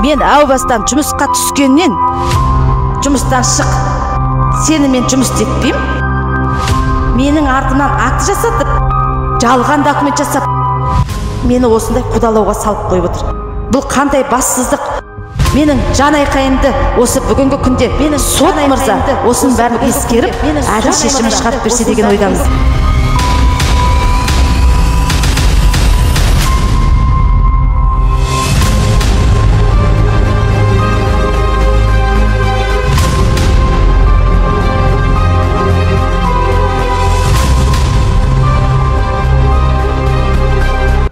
Мен әу бастан жұмысқа түскеннен жұмыстан шық, сені мен жұмыс етпеймін. Менің артымнан акт жасатып, жалған документ жасап, мені осындай қудалауға салып қойып отыр. Бұл қандай бассыздық? Менің жан айқайымды осы бүгінгі күнде мені сот мырза осының бәрін ескеріп, әділ шешімін шығарып берсе деген ойдамыз.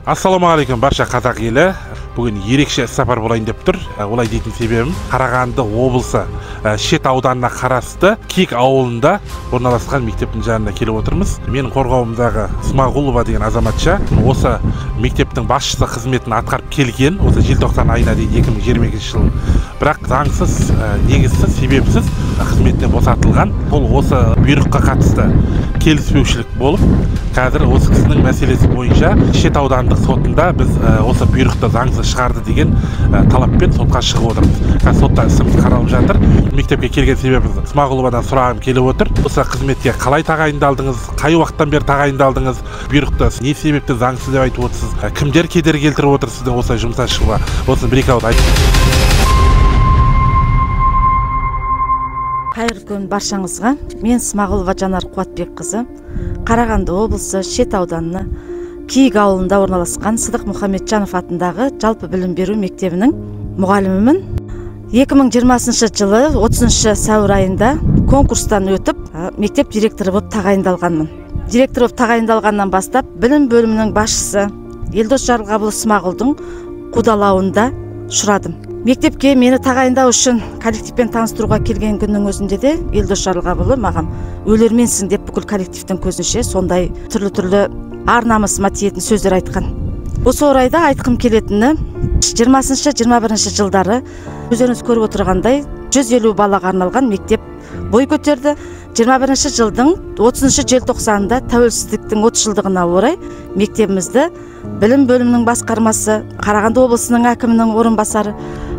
Ассалаумағалейкум барша қазақ елі. Бүгін ерекше сапар болайын деп тұр. Олай дейтін себебім Қарағанды облысы Шет ауданына қарасты Кек ауылында орналасқан мектептің жанына келіп отырмыз. Менің қорғауымдағы Смағұлова деген азаматша осы мектептің басшысы қызметін атқарып келген осы желтоқсан айына дейін 2022 жыл. Бірақ заңсыз, негізсіз, себепсіз қызметтен босатылған. Бұл осы бұйрыққа қатысты келіспеушілік болып, қазір осы кісінің мәселесі бойынша Шет аудандық сотында біз осы бұйрықты заңсыз шығарды деген талаппен сотқа шығып отырмыз. Қазір сотта ісіміз қаралып жатыр. Мектепке келген себебіміз Смағұловадан сұрағым келіп отыр. Осы қызметке қалай тағайындалдыңыз? Қай уақыттан бері тағайындалдыңыз? Бұйрықты не себепті заңсыз деп айтып отырсыз? Кімдер кедергі келтіріп отыр сіздің осылай жұмыстан шығуға? Осыны бір-екі ауыз айтыңыз. Қайырлы күн баршаңызға. Мен Смағұлова Жанар Қуатбекқызы, Қарағанды облысы Шет ауданына Кек ауылында орналасқан Сыдық Мұхамеджанов атындағы жалпы білім беру мектебінің мұғалімімін. 2020 жылы 30 сәуір айында конкурстан өтіп, мектеп директоры болып тағайындалғанмын. Директор болып тағайындалғаннан бастап, білім бөлімінің басшысы Елдос Жарылғабыл Смағұлдың қудалауында ұшырадым. Мектепке мені тағайындау үшін коллективпен таныстыруға келген күннің өзінде де Елдос Жарылғабылы маған өлерменсің деп бүкіл коллективтің көзінше сондай түрлі ар-намысыма тиетін сөздер айтқан. Осы орайда айтқым келетіні 20-21 жылдары өздеріңіз көріп отырғандай 150 балаға арналған мектеп бой көтерді. 21 жылдың 30 желтоқсанында тәуелсіздіктің 30 жылдығына орай мектебімізді білім бөлімінің басқармасы, Қарағанды облысының әкімінің орынбасары,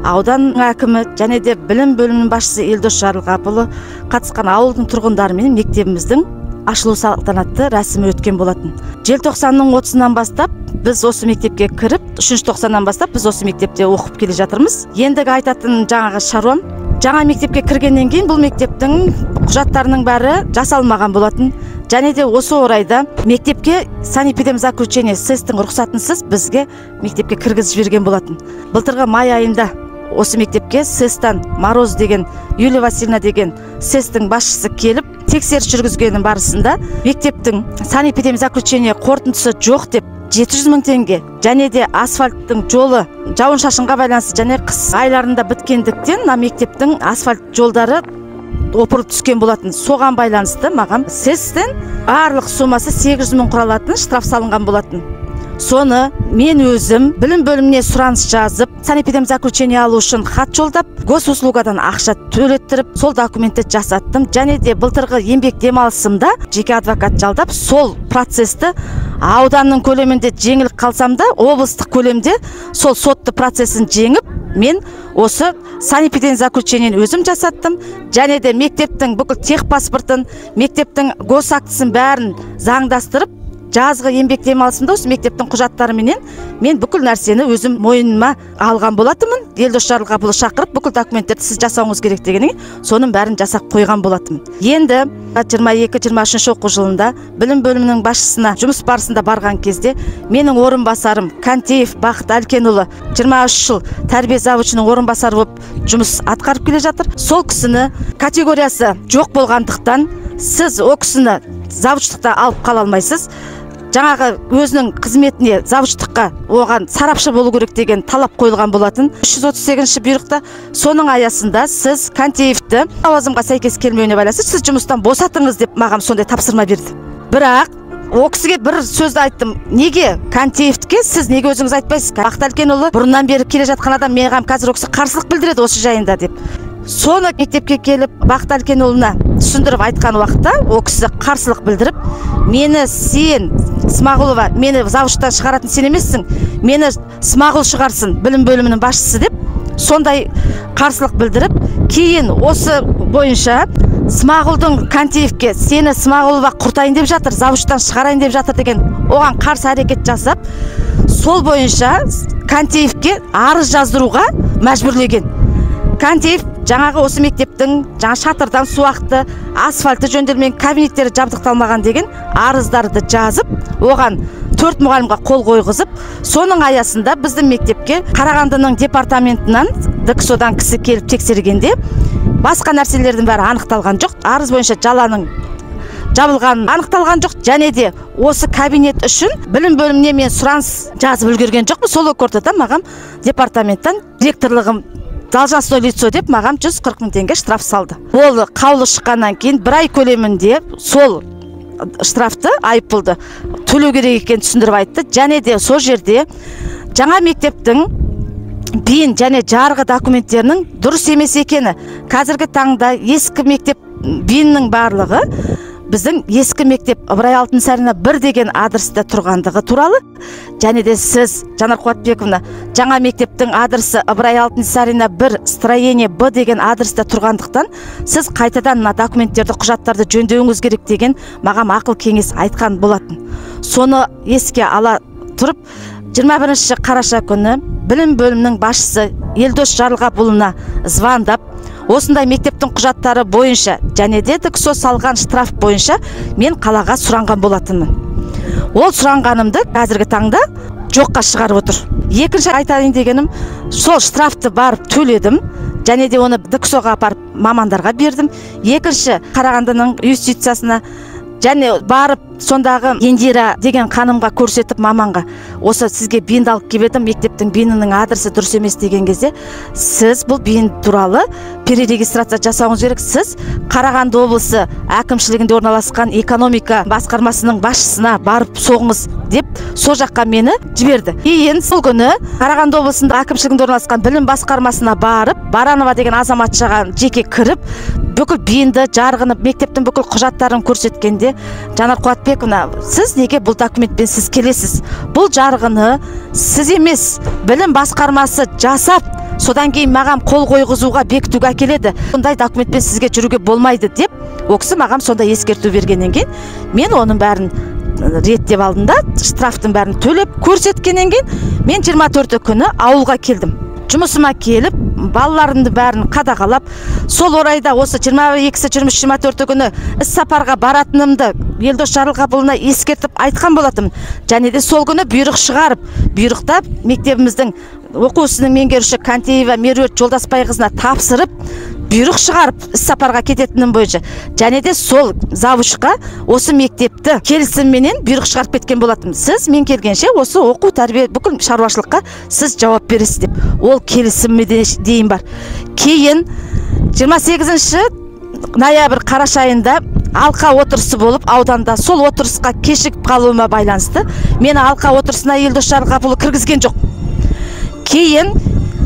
аудан әкімі және де білім бөлімінің басшысы Елдос Жарылғабылы қатысқан ауылдың тұрғындары мен мектебіміздің ашылу салтанатты рәсімі өткен болатын. Желтоқсанның 30-нан бастап біз осы мектепке кіріп, 3-тоқсаннан бастап біз осы мектепте оқып келе жатырмыз. Ендігі айтатын жаңағы шаруам, жаңа мектепке кіргеннен кейін бұл мектептің құжаттарының бәрі жасалмаған болатын. Және де осы орайда мектепке санэпидемзаключение СЭС-тің рұқсатынсыз бізге мектепке кіргізіп жіберген болатын. Былтырғы май айында осы мектепке СЭС-тан Мороз деген, Юлия Васильевна деген СЭС-тің басшысы келіп, тексеріс жүргізгеннің барысында мектептің санэпидемзаключение қорытындысы жоқ деп 700 мың теңге және де асфальттың жолы жауын шашынға байланысты және қыс айларында біткендіктен мектептің асфальт жолдары опырылып түскен болатын. Соған байланысты маған СЭС-тен барлық сомасы 800 мың құралатын штраф салынған болатын. Соны мен өзім білім бөліміне сұраныс жазып, санэпидемзаключение алу үшін хат жолдап, госуслугадан ақша төлеттіріп, сол документті жасаттым. Және де былтырғы еңбек демалысымда жеке адвокат жалдап, сол процесті ауданның көлемінде жеңіліп қалсам да, облыстық көлемде сол сотты процесін жеңіп, мен осы санэпидемзаключениені өзім жасаттым. Және де мектептің бүкіл техпаспортын, мектептің госактісін бәрін заңдастырып, жазғы еңбек демалысымда осы мектептің құжаттары менен мен бүкіл нәрсені өзім мойныма алған болатынмын. Елдос Жарылғабылы шақырып, бүкіл документтерді сіз жасауыңыз керек дегеннен соның бәрін жасап қойған болатынмын. Енді 22-23 оқу жылында білім бөлімінің басшысына жұмыс барысында барған кезде менің орынбасарым Кантеев Бақыт Әлкенұлы 23 жыл тәрбие завучының орынбасары болып жұмыс атқарып келе жатыр. Сол кісіні категориясы жоқ болғандықтан сіз о кісіні завучтықта алып қала алмайсыз. Жаңағы өзінің қызметіне завучтыққа оған сарапшы болу керек деген талап қойылған болатын. 338-ші бұйрықта соның аясында сіз Кантеевті лауазымға сәйкес келмеуіне байланысты сіз жұмыстан босатыңыз деп маған сондай тапсырма берді. Бірақ о кісіге бір сөзді айттым. Неге Кантеевтке сіз неге өзіңіз айтпайсыз? Бақыт Әлкенұлы бұрыннан бері келе жатқан адам, маған қазір о кісі қарсылық білдіреді осы жайында деп. Соны мектепке келіп Бақыт Әлкенұлына түсіндіріп айтқан уақытта о кісі қарсылық білдіріп, мені сен Смағұлова, мені завуштан шығаратын сен емессің, мені Смағұл шығарсын, білім бөлімінің басшысы деп сондай қарсылық білдіріп, кейін осы бойынша Смағұлдың Кантеевке сені Смағұлова құртайын деп жатыр, завуштан шығарайын деп жатыр деген оған қарсы әрекет жасап, сол бойынша Кантеевке арыз жаздыруға мәжбүрлеген. Кантеев жаңағы осы мектептің жаңа шатырдан су ақты, асфальты жөнделмеген, кабинеттері жабдықталмаған деген арыздарды жазып, оған 4 мұғалімге қол қойғызып, соның аясында біздің мектепке Қарағандының департаментінен ДКСО-дан кісі келіп тексергенде басқа нәрселердің бәрі анықталған жоқ. Арыз бойынша жаланың жабылған анықталған жоқ, және де осы кабинет үшін білім бөліміне мен сұраныс жазып үлгерген жоқпын. Сол ортада маған департаменттен директорлығым должностное лицо деп маған 140 000 теңге штраф салды. Ол қаулы шыққаннан кейін 1 ай көлемінде сол штрафты, айыппұлды төлеу керек екенін түсіндіріп айтты. Және де сол жерде жаңа мектептің бейін және жарғы документтерінің дұрыс емес екені, қазіргі таңда ескі мектеп бейіннің барлығы біздің ескі мектеп Ыбырай Алтынсарина 1 деген адресте тұрғандығы туралы, және де сіз, Жанар Қуатбековна, жаңа мектептің адресі Ыбырай Алтынсарина 1 строение Б деген адресте тұрғандықтан, сіз қайтадан мына документтерді, құжаттарды жөндеуіңіз керек деген маған ақыл кеңес айтқан болатын. Соны еске ала тұрып, 21 қараша күні білім бөлімінің басшысы Елдос Жарылғапұлына звондап, осындай мектептің құжаттары бойынша және де ДКСО салған штраф бойынша мен қалаға сұранған болатынмын. Ол сұранғанымды қазіргі таңда жоққа шығарып отыр. Екінші айтайын дегенім, сол штрафты барып төледім, және де оны ДКСО-ға апарып мамандарға бердім. Екінші Қарағандының юстициясына және барып сондағы Ендира деген ханымға көрсетіп, маманға, осы сізге бейінді алып келдім, мектептің бейінінің адресі дұрыс емес деген кезде, сіз бұл бейін туралы перерегистрация жасауыңыз керек. Сіз Қарағанды облысы әкімшілігінде орналасқан экономика басқармасының басшысына барып соғыңыз деп, сол жаққа мені жіберді. Кейін сол күні Қарағанды облысында әкімшілігінде орналасқан білім басқармасына барып, Баранова деген азаматшаға жеке кіріп, бүкіл бейінді, жарғыны, мектептің бүкіл құжаттарын көрсеткенде, Жанар Қуатбековна, сіз неге бұл документпен сіз келесіз? Бұл жарғыны сіз емес, білім басқармасы жасап, содан кейін маған қол қойғызуға, бекітуге әкеледі. Бұндай документпен сізге жүруге болмайды деп, ол кісі маған сонда ескерту бергеннен кейін, мен оның бәрін реттеп алдым да, штрафтың бәрін төлеп көрсеткеннен кейін, мен 24 күні ауылға келдім. Жұмысыма келіп, балаларымды бәрін қадағалап, сол орайда осы 22-23-24 күні іс сапарға баратынымды Елдос Жарылғапұлына ескертіп айтқан болатым. Және де сол күні бұйрық шығарып, бұйрықта мектебіміздің оқу ісінің меңгерушісі Кантеева Меруерт Жолдасбайқызына тапсырып, бұйрық шығарып іс сапарға кететінім бойынша, және де сол завучқа осы мектепті келісімменен бұйрық шығарып кеткен болатым. Сіз мен келгенше осы оқу тәрбие бүкіл шаруашылыққа сіз жауап бересіз деп. Ол келісімме дейін бар. Кейін 28 ноябрь қараша айында алқа отырысы болып, ауданда сол отырысқа кешігіп қалуыма байланысты мені алқа отырысына Елдос Жарылғапұлы кіргізген жоқ. Кейін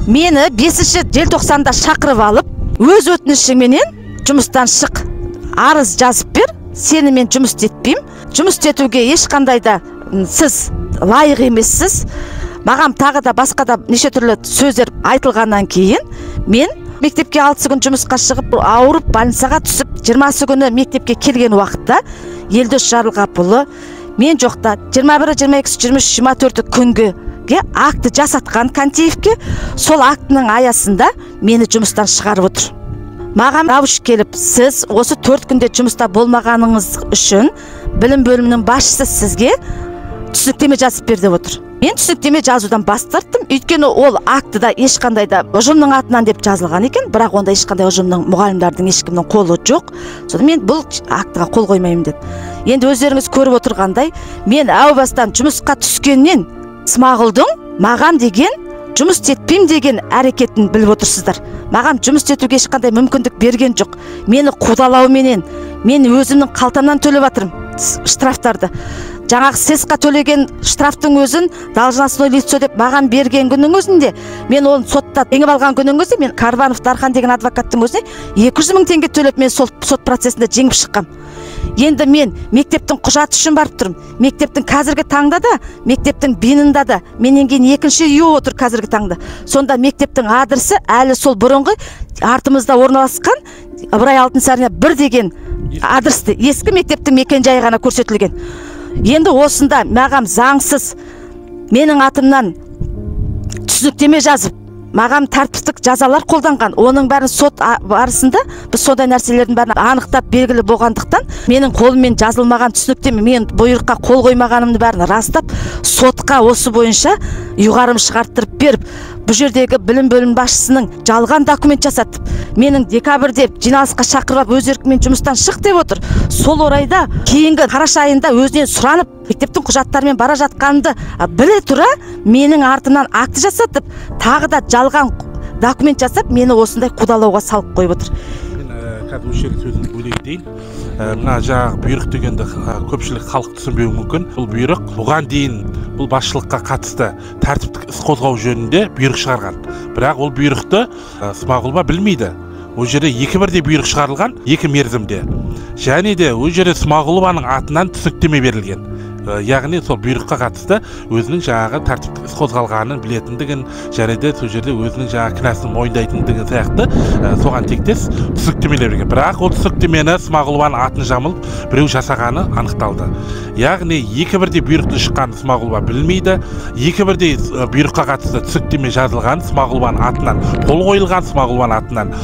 мені 5 желтоқсанда шақырып алып, өз өтінішіңменен жұмыстан шық, арыз жазып бер, сені мен жұмыс етпеймін, жұмыс етуге ешқандай да сіз лайық емессіз, маған тағы да басқа да неше түрлі сөздер айтылғаннан кейін, мен мектепке 6 күн жұмысқа шығып, ауырып, больницаға түсіп, 20 күні мектепке келген уақытта Елдос Жарылғапұлы мен жоқта 21, 22, 23, 24 күнге акті жасатқан Кантеевке, сол актінің аясында мені жұмыстан шығарып отыр. Маған завуч келіп, сіз осы 4 күнде жұмыста болмағаныңыз үшін білім бөлімінің басшысы сізге түсініктеме жазып берді отыр. Мен түсініктеме жазудан бас тарттым, өйткені ол актыда ешқандай да ұжымның атынан деп жазылған екен, бірақ онда ешқандай ұжымның, мұғалімдердің ешкімнің қолы жоқ. Содан мен бұл актыға қол қоймаймын деп. Енді өздеріңіз көріп отырғандай, мен әу бастан жұмысқа түскеннен Смағұлдың маған деген жұмыс етпеймін деген әрекетін біліп отырсыздар. Маған жұмыс етуге ешқандай мүмкіндік берген жоқ. Мені қудалауменен, мен өзімнің қалтамнан төлеп жатырмын штрафтарды. Жаңағы СЭСқа төлеген штрафтың өзін должностное лицо деп маған берген күннің өзінде, мен оны сотта жеңіп алған күннің өзінде, мен Карбанов Дархан деген адвокаттың өзіне 200 000 теңге төлеп, мен сол сот процесінде жеңіп шыққам. Енді мен мектептің құжаты үшін барып тұрмын. Мектептің қазіргі таңда да, мектептің бинында да, менен кейін екінші үй отыр қазіргі таңда. Сонда мектептің адресі әлі сол бұрынғы артымызда орналасқан Ыбырай Алтынсарина 1 деген адресте, ескі мектептің мекен-жайы ғана көрсетілген. Енді осында маған заңсыз менің атымнан түсініктеме жазып, маған тәртіптік жазалар қолданған. Оның бәрін сот барысында біз сондай нәрселердің бәрін анықтап белгілі болғандықтан, менің қолыммен жазылмаған түсініктеме, мен бұйрыққа қол қоймағанымды бәрін растап, сотқа осы бойынша ұйғарым шығарттырып беріп, бұл жердегі білім бөлім басшысының жалған документ жасатып, менің декабрьде жиналысқа шақырып өз еркімен жұмыстан шық деп отыр. Сол орайда кейінгі қараша айында өзінен сұранып, мектептің құжаттарымен бара жатқанды біле тұра, менің артымнан акті жасатып, тағы да жалған документ жасап, мені осындай қудалауға салып қойып отыр. Қазір осы жерге сөзімді бөле кетейін. Мына жаңағы бұйрық дегенді көпшілік халық түсінбеуі мүмкін. Бұл бұйрық бұған дейін бұл басшылыққа қатысты тәртіптік іс қозғау жөнінде бұйрық шығарған. Бірақ ол бұйрықты Смағұлова білмейді. Ол жерде екі бірдей бұйрық шығарылған, екі мерзімде. Және де ол жерде Смағұлованың атынан түсініктеме берілген. Яғни сол бұйрыққа қатысты өзінің жаңағы тәртіптік іс қозғалғанын білетіндігін, және де сол жерде өзінің жаңағы кінәсін мойындайтындығын сияқты соған тектес түсініктемелер берген. Бірақ ол түсініктемені Смағұлованың атын жамылып біреу жасағаны анықталды. Яғни екі бірдей бұйрықтың шыққанын Смағұлова білмейді, екі бірдей бұйрыққа қатысты түсініктеме жазылған, Смағұлованың атынан қол қойылған, Смағұлованың атынан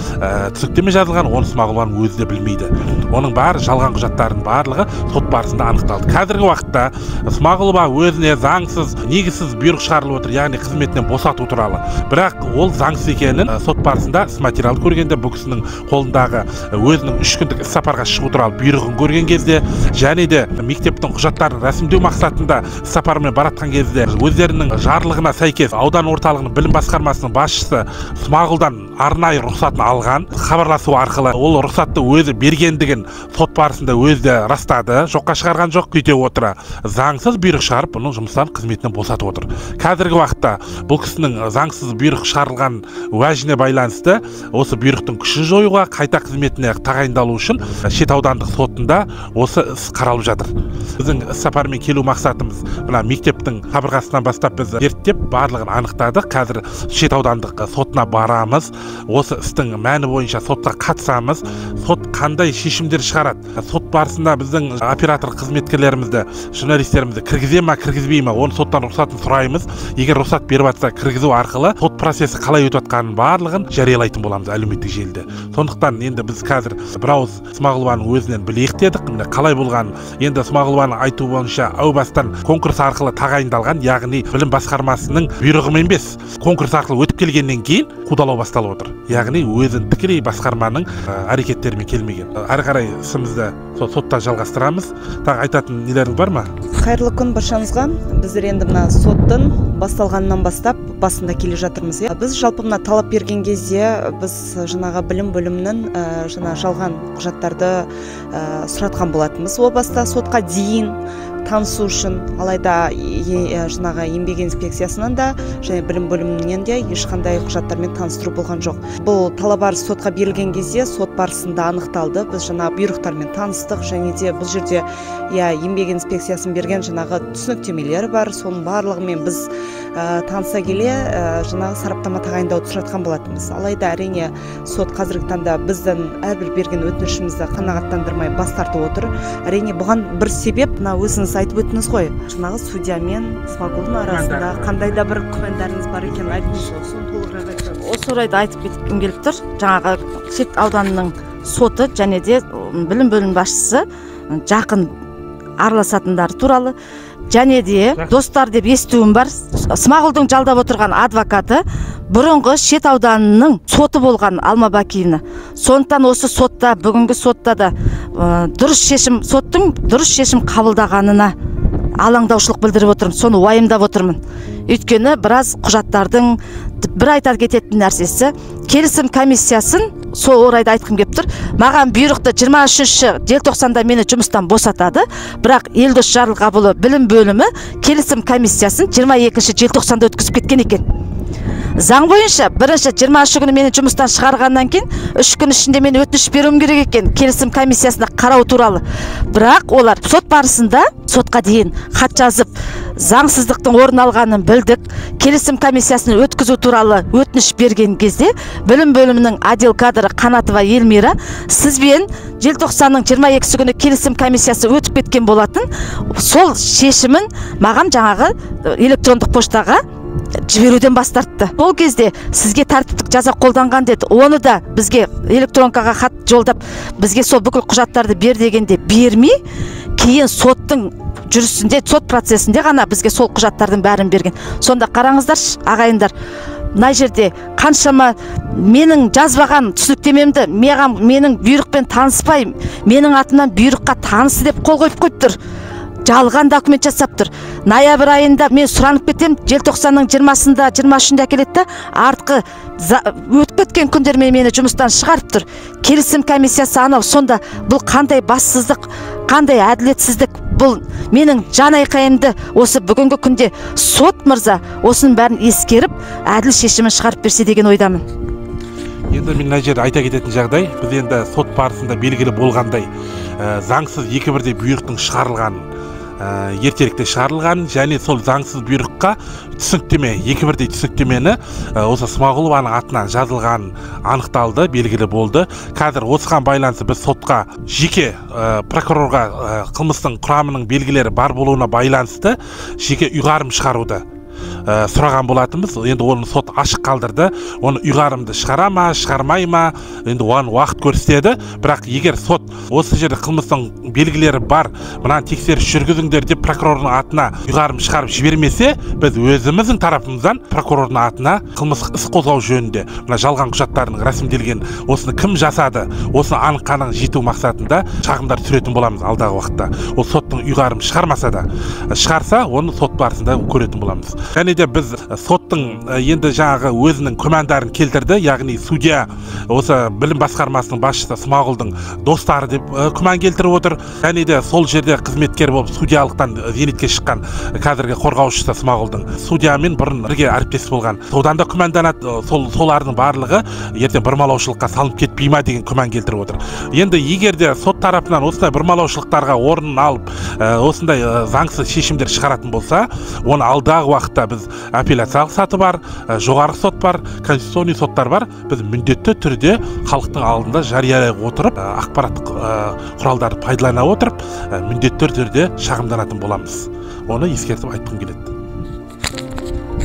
түсініктеме жазылған, оны Смағұлованың өзі де білмейді. Оның бәрі жалған құжаттардың барлығы сот барысында анықталды. Қазіргі уақытта Смағұлова өзіне заңсыз, негізсіз бұйрық шығарылып отыр, яғни қызметінен босату туралы. Бірақ ол заңсыз екенін сот барысында іс материалды көргенде, бұл кісінің қолындағы өзінің 3 күндік іс сапарға шығу туралы бұйрығын көрген кезде, және де мектептің құжаттарын рәсімдеу мақсатында іс сапармен баратқан кезде өздерінің жарлығына сәйкес аудан орталығының білім басқармасының басшысы Смағұлдан арнайы рұқсатын алған, хабарласу арқылы ол рұқсатты өзі бергендігін сот барысында өзі растады, жоққа шығарған жоқ. Сөйте отыра заңсыз бұйрық шығарып, бұның жұмыстан қызметінен босатып отыр. Қазіргі уақытта бұл кісінің заңсыз бұйрық шығарылған уәжіне байланысты осы бұйрықтың күшін жоюға, қайта қызметіне тағайындалу үшін Шет аудандық сотында осы іс қаралып жатыр. Біздің іс сапармен келу мақсатымыз мына мектептің қабырғасынан бастап біз зерттеп барлығын анықтадық. Қазір Шет аудандық сотына барамыз. Осы істің мәні бойынша сотқа қатысамыз. Сот қандай шешімдер шығарады? Сот барысында біздің оператор қызметкерлерімізді, журналистерімізді кіргізе ме, кіргізбей ме, оны соттан рұқсатын сұраймыз. Егер рұқсат беріп жатса, кіргізу арқылы сот процесі қалай өтіп жатқанын барлығын жариялайтын боламыз әлеуметтік желіде. Сондықтан енді біз қазір бірауыз Смағұлованың өзінен білейік дедік. Қалай болған? Енді Смағұлованың айтуы бойынша әу бастан конкурс арқылы тағайындалған, яғни білім басқармасының бұйрығымен емес, конкурс арқылы өтіп келгеннен кейін қудалау басталып отыр. Яғни өзін тікелей басқарманың әрекеттерімен келмеген. Әрі қарай ісімізді сотта жалғастырамыз. Тағы айтатын нелеріңіз бар ма? Қайырлы күн баршаңызға. Біздер енді мына соттың басталғаннан бастап басында келе жатырмыз. Біз жалпы мына талап берген кезде біз жаңағы білім бөлімінің жалған құжаттарды сұратқан болатынбыз. О баста сотқа дейін танысу үшін, алайда жаңағы еңбек инспекциясынан да және білім бөлімінен де ешқандай құжаттармен таныстыру болған жоқ. Бұл талап арыз сотқа берілген кезде сот барысында анықталды. Біз жаңағы бұйрықтармен таныстық, және де бұл жерде еңбек инспекциясын берген жаңағы түсініктемелер бар. Соның барлығымен біз таныса келе жаңағы сараптама тағайындауды сұратқан болатынбыз. Алайда әрине сот қазіргі таңда біздің әрбір берген өтінішімізді қанағаттандырмай бас тартып отыр. Әрине бұған бір себеп, мына өзіңіз айтып өттіңіз ғой, жаңағы судья мен Смағұлдың арасында қандай да бір күмәндарыңыз бар екенін айтыңыз. Осы орайда айтып кеткім келіп тұр. Жаңағы Шет ауданының соты және де білім бөлім басшысы жақын араласатындар туралы, және де достар деп естуім бар. Смағұлдың жалдап отырған адвокаты бұрынғы Шет ауданының соты болған Алма Бакиевна. Сондықтан осы сотта, бүгінгі сотта да соттың дұрыс шешім қабылдағанына алаңдаушылық білдіріп отырмын, соны уайымдап отырмын. Өйткені біраз құжаттардың бір айтар кететін нәрсесі, келісім комиссиясын сол орайда айтқым келіп тұр. Маған бұйрықты 23 желтоқсанда мені жұмыстан босатады, бірақ Елдос Жарылғабылы білім бөлімі келісім комиссиясын 22 желтоқсанда өткізіп кеткен екен. Заң бойынша бірінші 20 күні мені жұмыстан шығарғаннан кейін 3 күн ішінде мен өтініш беруім керек екен келісім комиссиясына қарау туралы. Бірақ олар сот барысында сотқа дейін хат жазып, заңсыздықтың орын алғанын білдік, келісім комиссиясын өткізу туралы өтініш берген кезде білім бөлімінің отдел кадры Қанатова Елмира сізбен желтоқсанның 22 күні келісім комиссиясы өтіп кеткен болатын. Сол шешімін маған жаңағы электрондық поштаға жіберуден бас тартты. Ол кезде сізге тәртіптік жаза қолданған деді. Оны да бізге электронкаға хат жолдап, бізге сол бүкіл құжаттарды бер дегенде бермей, кейін соттың жүрісінде, сот процесінде ғана бізге сол құжаттардың бәрін берген. Сонда қараңыздар, ағайындар, мына жерде қаншама менің жазбаған түсініктемемді менің бұйрықпен таныспай, менің атымнан бұйрыққа танысы деп қол қойып қойып тұр. Жалған документ жасап тұр. Ноябрь айында мен сұранып кетем, желтоқсанның 20-сында, 23-інде әкеледі, артқы өтіп кеткен күндермен мені жұмыстан шығарып тұр. Келісім комиссиясы анау, сонда бұл қандай бассыздық, қандай әділетсіздік, бұл менің жан айқайымды осы бүгінгі күнде сот мырза осының бәрін ескеріп, әділ шешімін шығарып берсе деген ойдамын. Енді мен мына жерде айта кететін жағдай, біз енді сот барысында белгілі болғандай, заңсыз екі бірдей бұйрықтың шығарылғанын, ертеректе шығарылған, және сол заңсыз бұйрыққа түсініктеме, екі бірдей түсініктемені осы Смағұлованың атынан жазылған анықталды, белгілі болды. Қазір осыған байланысты біз сотқа жеке прокурорға қылмыстың құрамының белгілері бар болуына байланысты жеке ұйғарым шығаруды сұраған болатынбыз. Енді оны сот ашық қалдырды. Оны ұйғарымды шығара ма, шығармай ма, енді оған уақыт көрсетеді. Бірақ егер сот осы жерде қылмыстың белгілері бар, мынаны тексеріс жүргізіңдер деп прокурордың атына ұйғарым шығарып жібермесе, біз өзіміздің тарапымыздан прокурордың атына қылмыстық іс қозғау жөнінде мына жалған құжаттардың рәсімделген, осыны кім жасады, осыны анық-қанығына жету мақсатында шағымдар түсіретін боламыз алдағы уақытта. Ол соттың ұйғарым шығармаса да, шығарса, оны сот барысында көретін боламыз. Және де біз соттың енді жаңағы өзінің күмәндарын келтірді, яғни судья осы білім басқармасының басшысы Смағұлдың достары деп күмән келтіріп отыр. Және де сол жерде қызметкер болып судьялықтан зейнетке шыққан қазіргі қорғаушысы Смағұлдың судьямен бұрын бірге әріптес болған. Содан да күмәнданады, солардың барлығы ертең бұрмалаушылыққа салынып кетпей ма деген күмән келтіріп отыр. Енді егер де сот тарапынан осындай бұрмалаушылықтарға орнын алып, осындай заңсыз шешімдер шығаратын болса, оны алдағы уақытта біз апелляциялық саты бар, жоғарғы сот бар, конституционный соттар бар. Біз міндетті түрде халықтың алдында жариялай отырып, ақпараттық құралдарды пайдалана отырып, міндетті түрде шағымданатын боламыз. Оны ескертіп айтқым келеді.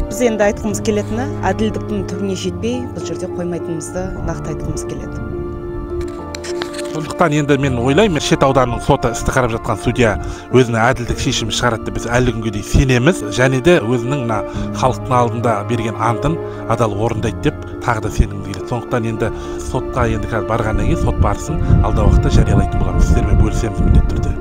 Біз енді айтқымыз келетіні, әділдіктің түбіне жетпей, бұл жерде қоймайтынымызды нақты айтқымыз келеді. Сондықтан енді мен ойлаймын, Шет ауданының соты істі қарап жатқан судья өзінің әділдік шешімі шығарады, біз әлі күнге дейін сенеміз, және де өзінің мына халықтың алдында берген антын адал орындайды деп тағы да сенім келеді. Сондықтан енді сотқа енді қазір барғаннан кейін сот барысын алдағы уақытта жариялайтын боламыз. Сіздермен бөлісеміз міндетті түрде.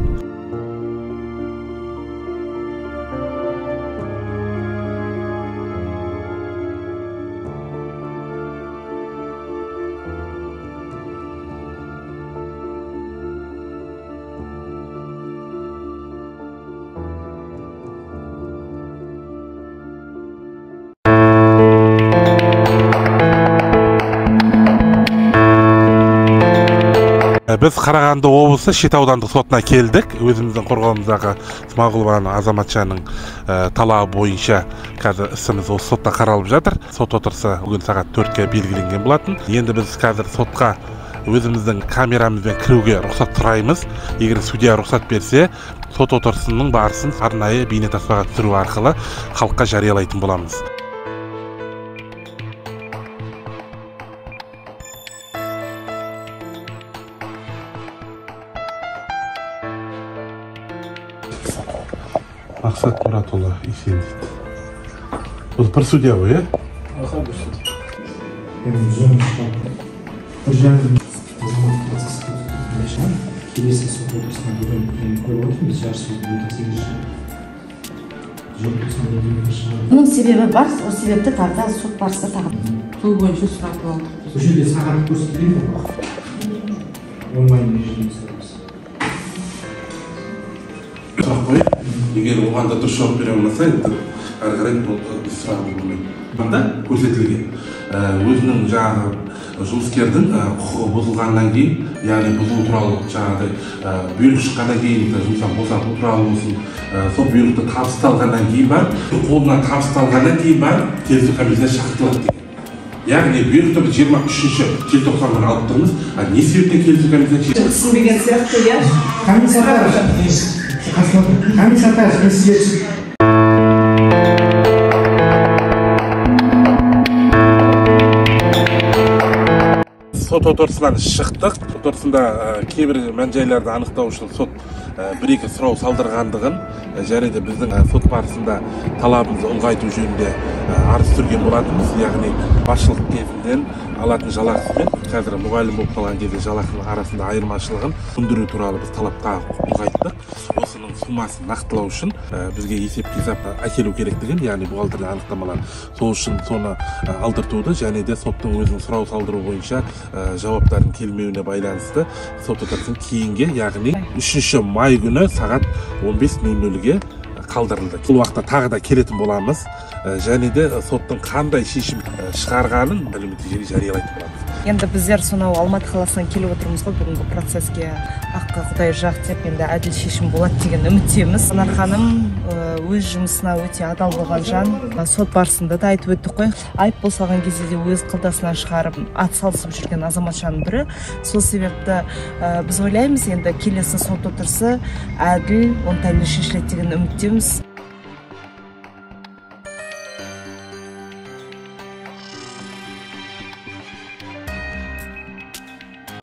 Біз Қарағанды облысы Шет аудандық сотына келдік. Өзіміздің қорғауымыздағы Смағұлованың азаматшаның талабы бойынша қазір ісіміз осы сотта қаралып жатыр. Сот отырысы бүгін сағат 4-ке белгіленген болатын. Енді біз қазір сотқа өзіміздің камерамызбен кіруге рұқсат сұраймыз. Егер судья рұқсат берсе, сот отырысының барысын арнайы бейнетаспаға түсіру арқылы халыққа жариялайтын боламыз. Мақсат Мұратұлы Есенов. Бұл бір судья ғой, е? Аха, бір судья. Бір жаңағы келесі сот отырысына бүгін қойып отырмыз, біз жарты сот Бұның себебі бар, ол себепті тарда сот барысында тағып. Сол бойынша сұратып алдық. Бұл жерде сағат көрсетіледі ме? Онлайн режимде сұраймыз. қойып, егер оған да дұрыс жауап бере алмаса, ары қарай бұл сұрағы болмайды. Бұнда көрсетілген өзінің жаңағы жұмыскердің құқығы бұзылғаннан кейін, яғни бұзылу туралы жаңағыдай бұйрық шыққаннан кейін жұмыстан босату туралы болсын, сол бұйрықты табысталғаннан кейін барып, қолына табысталғаннан кейін барып, келісім комиссиясы шақыртылады деген. Яғни бұйрықты біз 23-ші желтоқсаннан алып тұрмыз, не себептен келісім комиссиясы түсінбеген сияқты, иә? Комиссия сот отырысынан шықтық. Сот отырысында кейбір мән-жайларды анықтау үшін сот бір-екі сұрау салдырғандығын және де біздің сот барысында талабымызды ұлғайту жөнінде арыз түрген болатынбыз. Яғни басшылық кезінден алатын жалақысы мен қазір мұғалім болып қалған кезде жалақының арасында айырмашылығын түсіндіру туралы біз талапқа ұлғайттық. Осының сумасын нақтылау үшін бізге есеп-қисап әкелу керектігін, яғни бухгалтердің анықтамалары, сол үшін соны алдыртуды және де соттың өзінің сұрау салдыру бойынша жауаптардың келмеуіне байланысты сот отырысын кейінге, яғни 3 май күні сағат 15:00-ге қалдырылды. Бұл уақытта тағы да келетін боламыз және де соттың қандай шешім шығарғанын әлеуметтік желіге жариялайтын боламыз. Енді біздер сонау Алматы қаласынан келіп отырмыз ғой бүгінгі процеске. Аққа Құдай жақ деп, енді әділ шешім болады деген үміттеміз. Анар ханым өз жұмысына өте адал болған жан. Сот барысында да айтып өттік қой. Айыппұл салған кезде де өз қылтасынан шығарып атсалысып жүрген азаматшаның бірі. Сол себепті біз ойлаймыз, енді келесі сот отырысы әділ, оңтайлы шешіледі деген үміттеміз.